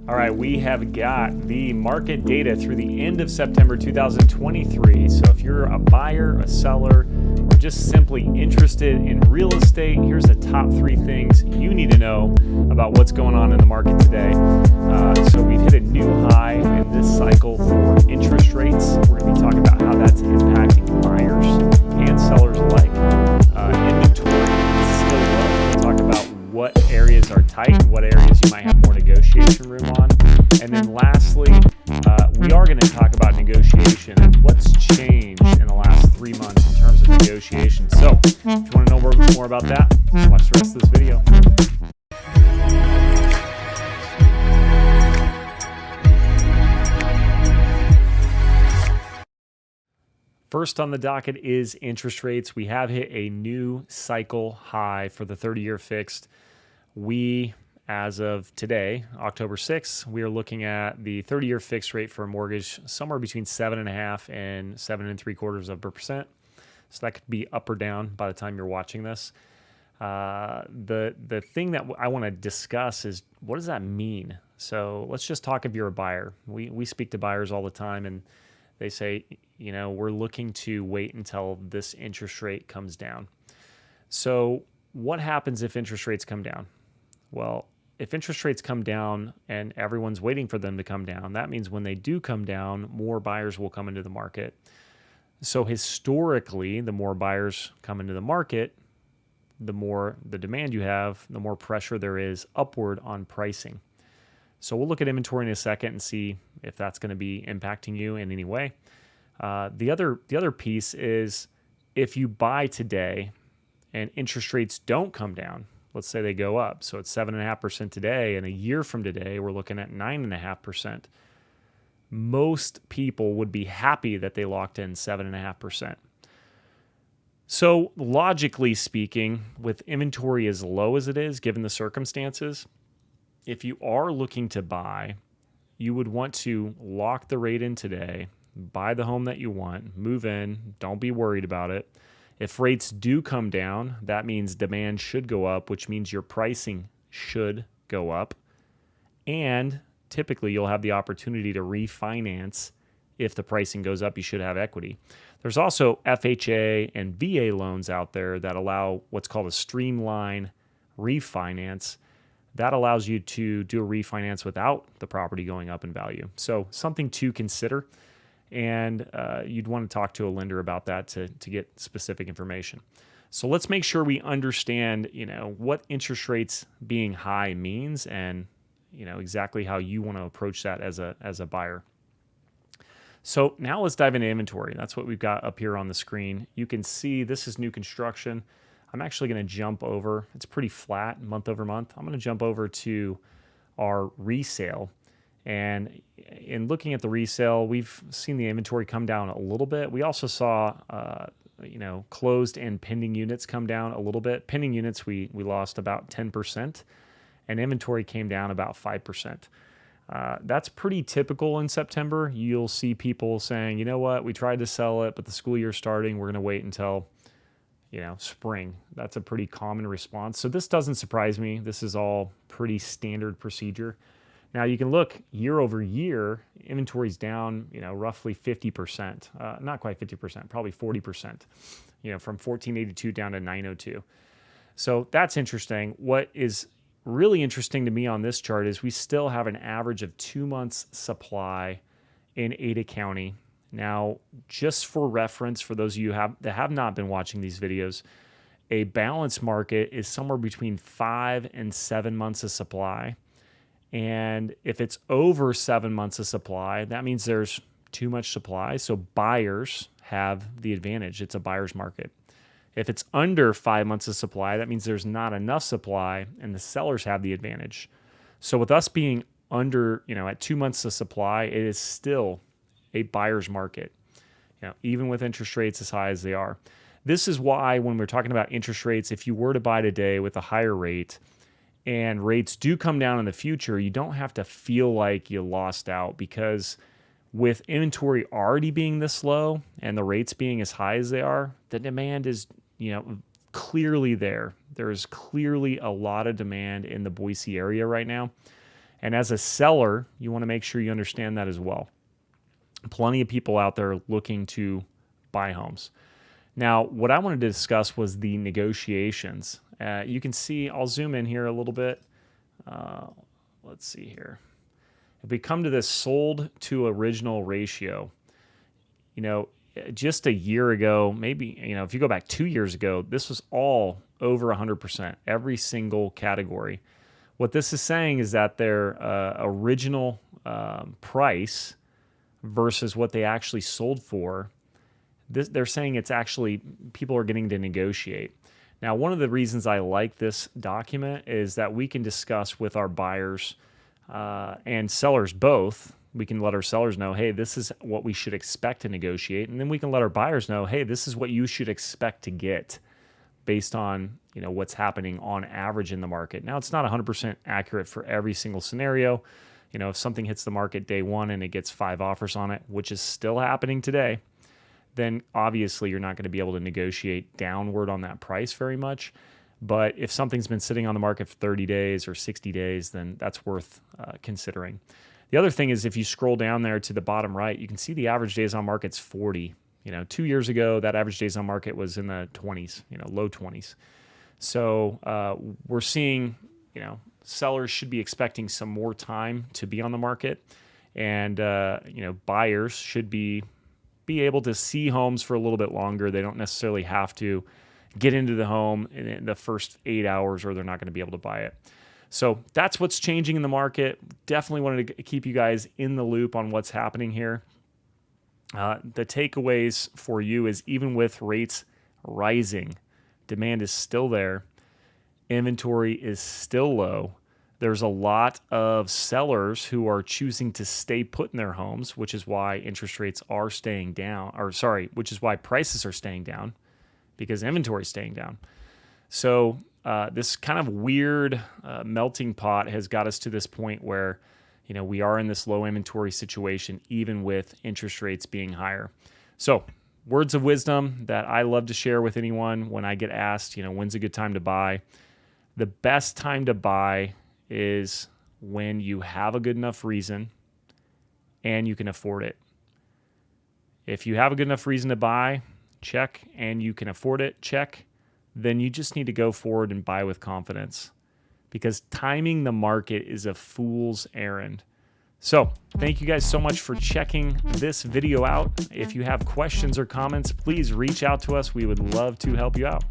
All right, we have got the market data through the end of September 2023. So if you're a buyer, a seller, or just simply interested in real estate, here's the top 3 things you need to know about what's going on in the market today. So we've hit a new high in this cycle for interest rates. We're going to be talking about how that's impacting buyers and sellers alike. Inventory is still low. We'll talk about what areas are tight and what areas you might have more negotiation room on. And then lastly, we are going to talk about negotiation and what's changed in the last 3 months in terms of negotiation. So if you want to know more about that, watch the rest of this video. First on the docket is interest rates. We have hit a new cycle high for the 30-year fixed. We, as of today, October 6th, we are looking at the 30-year fixed rate for a mortgage somewhere between 7.5% and 7.75%. So that could be up or down by the time you're watching this. The thing that I want to discuss is, what does that mean? So let's just talk if you're a buyer. We speak to buyers all the time, and they say, you know, we're looking to wait until this interest rate comes down. So what happens if interest rates come down? Well, if interest rates come down and everyone's waiting for them to come down, that means when they do come down, more buyers will come into the market. So historically, the more buyers come into the market, the more the demand you have, the more pressure there is upward on pricing. So we'll look at inventory in a second and see if that's going to be impacting you in any way. The other piece is, if you buy today and interest rates don't come down, let's say they go up. So it's 7.5% today, and a year from today, we're looking at 9.5%. Most people would be happy that they locked in 7.5%. So logically speaking, with inventory as low as it is, given the circumstances, if you are looking to buy, you would want to lock the rate in today, buy the home that you want, move in, don't be worried about it. If rates do come down, that means demand should go up, which means your pricing should go up. And typically you'll have the opportunity to refinance. If the pricing goes up, you should have equity. There's also FHA and VA loans out there that allow what's called a streamline refinance. That allows you to do a refinance without the property going up in value. So something to consider. And you'd want to talk to a lender about that to get specific information. So let's make sure we understand, what interest rates being high means, and exactly how you want to approach that as a buyer. So now let's dive into inventory. That's what we've got up here on the screen. You can see this is new construction. I'm actually going to jump over. It's pretty flat month over month. I'm going to jump over to our resale. And in looking at the resale, we've seen the inventory come down a little bit. We also saw, closed and pending units come down a little bit. Pending units, we lost about 10%, and inventory came down about 5%. That's pretty typical in September. You'll see people saying, you know what, we tried to sell it, but the school year's starting. We're going to wait until spring. That's a pretty common response. So this doesn't surprise me. This is all pretty standard procedure. Now you can look year over year, inventory's down, roughly 50%, not quite 50%, probably 40%, from 1482 down to 902. So that's interesting. What is really interesting to me on this chart is we still have an average of 2 months supply in Ada County. Now, just for reference, for those of you that have not been watching these videos, a balanced market is somewhere between 5 and 7 months of supply. And if it's over 7 months of supply, that means there's too much supply. So buyers have the advantage. It's a buyer's market. If it's under 5 months of supply, that means there's not enough supply and the sellers have the advantage. So with us being under, at 2 months of supply, it is still a buyer's market, even with interest rates as high as they are. This is why when we're talking about interest rates, if you were to buy today with a higher rate, and rates do come down in the future, you don't have to feel like you lost out, because with inventory already being this low and the rates being as high as they are, the demand is, clearly there. There is clearly a lot of demand in the Boise area right now. And as a seller, you want to make sure you understand that as well. Plenty of people out there looking to buy homes. Now, what I wanted to discuss was the negotiations. You can see, I'll zoom in here a little bit. Let's see here. If we come to this sold to original ratio, just a year ago, maybe, if you go back 2 years ago, this was all over 100%, every single category. What this is saying is that their original price versus what they actually sold for, they're saying it's actually, people are getting to negotiate. Now, one of the reasons I like this document is that we can discuss with our buyers and sellers both. We can let our sellers know, hey, this is what we should expect to negotiate. And then we can let our buyers know, hey, this is what you should expect to get based on what's happening on average in the market. Now, it's not 100% accurate for every single scenario. If something hits the market day one and it gets 5 offers on it, which is still happening today, then obviously you're not going to be able to negotiate downward on that price very much. But if something's been sitting on the market for 30 days or 60 days, then that's worth considering. The other thing is if you scroll down there to the bottom right, you can see the average days on market's 40. 2 years ago, that average days on market was in the 20s, low 20s. So we're seeing, sellers should be expecting some more time to be on the market, and buyers should be able to see homes for a little bit longer. They don't necessarily have to get into the home in the first 8 hours, or they're not going to be able to buy it. So that's what's changing in the market. Definitely wanted to keep you guys in the loop on what's happening here. The takeaways for you is even with rates rising, demand is still there. Inventory is still low. There's a lot of sellers who are choosing to stay put in their homes, which is why interest rates are staying down, which is why prices are staying down, because inventory is staying down. So this kind of weird melting pot has got us to this point where we are in this low inventory situation, even with interest rates being higher. So words of wisdom that I love to share with anyone when I get asked, when's a good time to buy? The best time to buy is when you have a good enough reason and you can afford it. If you have a good enough reason to buy, check, and you can afford it, check, then you just need to go forward and buy with confidence, because timing the market is a fool's errand. So thank you guys so much for checking this video out. If you have questions or comments, please reach out to us. We would love to help you out.